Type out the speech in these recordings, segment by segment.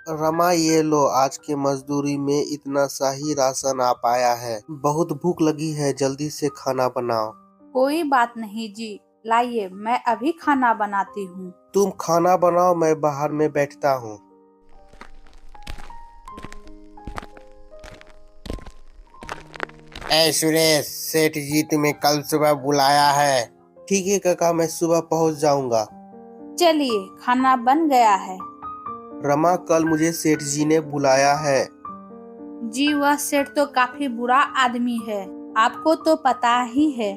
रमा, ये लो, आज के मजदूरी में इतना शाही राशन आ पाया है। बहुत भूख लगी है, जल्दी से खाना बनाओ। कोई बात नहीं जी, लाइए मैं अभी खाना बनाती हूँ। तुम खाना बनाओ, मैं बाहर में बैठता हूँ। ऐ सुरेश, सेठ जी तुम्हें कल सुबह बुलाया है। ठीक है काका, मैं सुबह पहुँच जाऊंगा। चलिए खाना बन गया है। रमा, कल मुझे सेठ जी ने बुलाया है। जी वह सेठ तो काफी बुरा आदमी है, आपको तो पता ही है।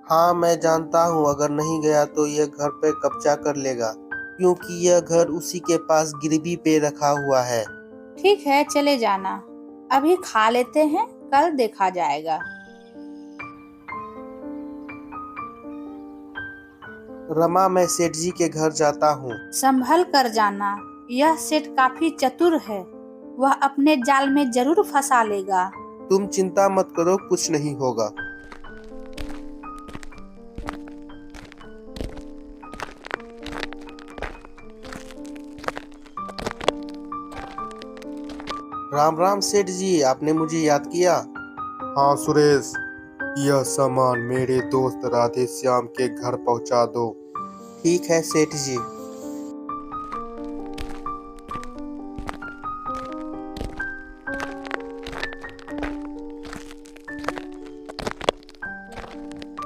हाँ, मैं जानता हूँ, अगर नहीं गया तो यह घर पे कब्जा कर लेगा, क्योंकि यह घर उसी के पास गिरवी पे रखा हुआ है। ठीक है चले जाना, अभी खा लेते हैं, कल देखा जाएगा। रमा, मैं सेठ जी के घर जाता हूँ। संभल कर जाना, यह सेठ काफी चतुर है, वह अपने जाल में जरूर फंसा लेगा। तुम चिंता मत करो, कुछ नहीं होगा। राम राम सेठ जी, आपने मुझे याद किया। हाँ सुरेश, यह सामान मेरे दोस्त राधे श्याम के घर पहुंचा दो। ठीक है सेठ जी।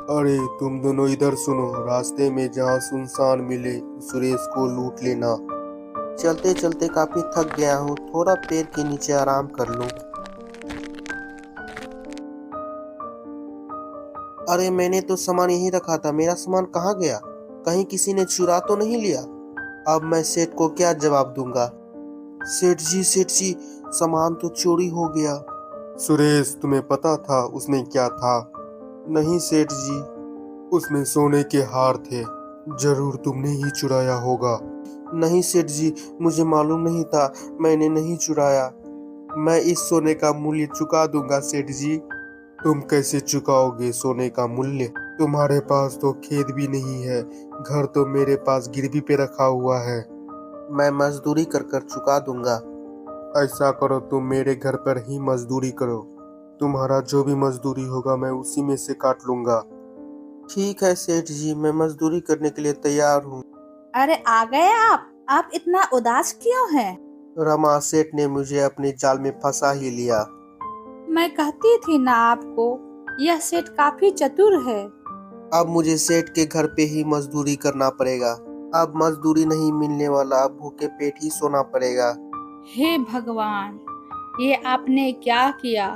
अरे तुम दोनों इधर सुनो, रास्ते में जहाँ सुनसान मिले सुरेश को लूट लेना। चलते चलते काफी थक गया हूँ, थोड़ा पेड़ के नीचे आराम कर लूं। अरे मैंने तो सामान यहीं रखा था, मेरा सामान कहाँ गया? कहीं किसी ने चुरा तो नहीं लिया? अब मैं सेठ को क्या जवाब दूंगा? सेठ जी, सामान तो चोरी हो गया। सुरेश, तुम्हें पता था उसमें क्या था? नहीं सेठ जी। उसमें सोने के हार थे, जरूर तुमने ही चुराया होगा। नहीं सेठ जी, मुझे मालूम नहीं था, मैंने नहीं चुराया। मैं इस सोने का मूल्य चुका दूंगा सेठ जी। तुम कैसे चुकाओगे सोने का मूल्य? तुम्हारे पास तो खेत भी नहीं है, घर तो मेरे पास गिरवी पे रखा हुआ है। मैं मजदूरी कर कर चुका दूंगा। ऐसा करो, तुम मेरे घर पर ही मजदूरी करो, तुम्हारा जो भी मजदूरी होगा मैं उसी में से काट लूंगा। ठीक है सेठ जी, मैं मजदूरी करने के लिए तैयार हूँ। अरे आ गए आप इतना उदास क्यों हैं? रमा, सेठ ने मुझे अपने जाल में फंसा ही लिया। मैं कहती थी ना आपको, यह सेठ काफी चतुर है। अब मुझे सेठ के घर पे ही मजदूरी करना पड़ेगा। अब मजदूरी नहीं मिलने वाला, अब भूखे पेट ही सोना पड़ेगा। हे भगवान, ये आपने क्या किया?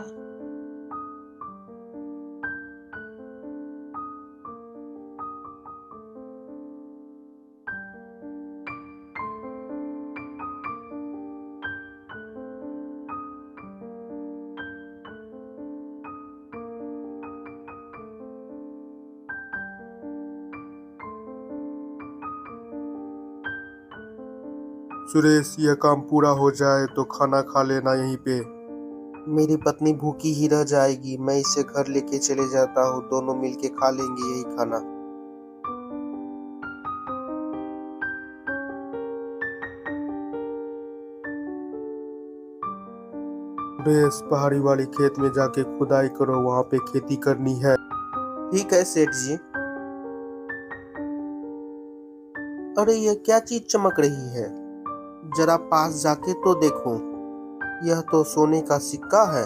सुरेश, यह काम पूरा हो जाए तो खाना खा लेना यहीं पे। मेरी पत्नी भूखी ही रह जाएगी, मैं इसे घर लेके चले जाता हूँ, दोनों मिलके खा लेंगे यही खाना। सुरेश, पहाड़ी वाली खेत में जाके खुदाई करो, वहाँ पे खेती करनी है। ठीक है सेठ जी। अरे ये क्या चीज चमक रही है? जरा पास जाके तो देखो, यह तो सोने का सिक्का है।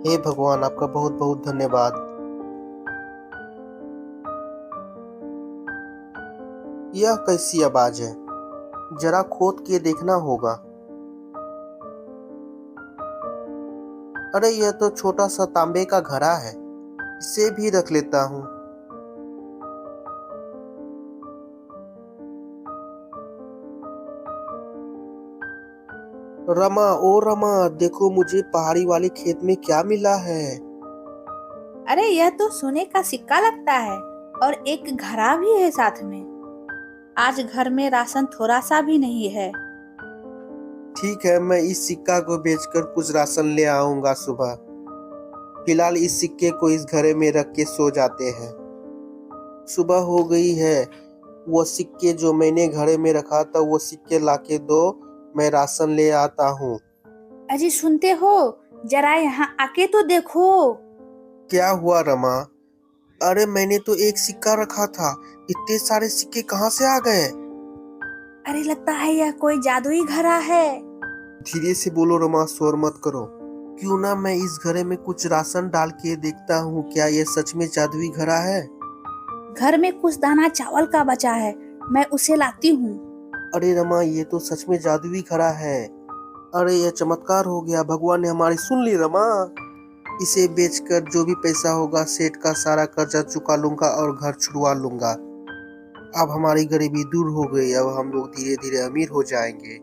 हे भगवान, आपका बहुत बहुत धन्यवाद। यह कैसी आवाज है? जरा खोद के देखना होगा। अरे यह तो छोटा सा तांबे का घड़ा है, इसे भी रख लेता हूँ। रमा, ओ रमा, देखो मुझे पहाड़ी वाले खेत में क्या मिला है। अरे यह तो सोने का सिक्का लगता है, और एक घड़ा भी है साथ में। आज घर में राशन थोड़ा सा भी नहीं है। ठीक है, मैं इस सिक्का को बेचकर कुछ राशन ले आऊंगा सुबह। फिलहाल इस सिक्के को इस घड़े में रख के सो जाते हैं। सुबह हो गई है, वो सिक्के जो मैंने घड़े में रखा था वो सिक्के लाके दो, मैं राशन ले आता हूँ। अजी सुनते हो, जरा यहाँ आके तो देखो। क्या हुआ रमा? अरे मैंने तो एक सिक्का रखा था, इतने सारे सिक्के कहाँ से आ गए? अरे लगता है यह कोई जादुई घड़ा है। धीरे से बोलो रमा, शोर मत करो। क्यों ना मैं इस घड़े में कुछ राशन डाल के देखता हूँ, क्या ये सच में जादुई घड़ा है? घर में कुछ दाना चावल का बचा है, मैं उसे लाती हूँ। अरे रमा, ये तो सच में जादुई घड़ा है। अरे ये चमत्कार हो गया, भगवान ने हमारी सुन ली रमा। इसे बेचकर जो भी पैसा होगा सेठ का सारा कर्जा चुका लूंगा और घर छुड़वा लूंगा। अब हमारी गरीबी दूर हो गई, अब हम लोग धीरे धीरे अमीर हो जाएंगे।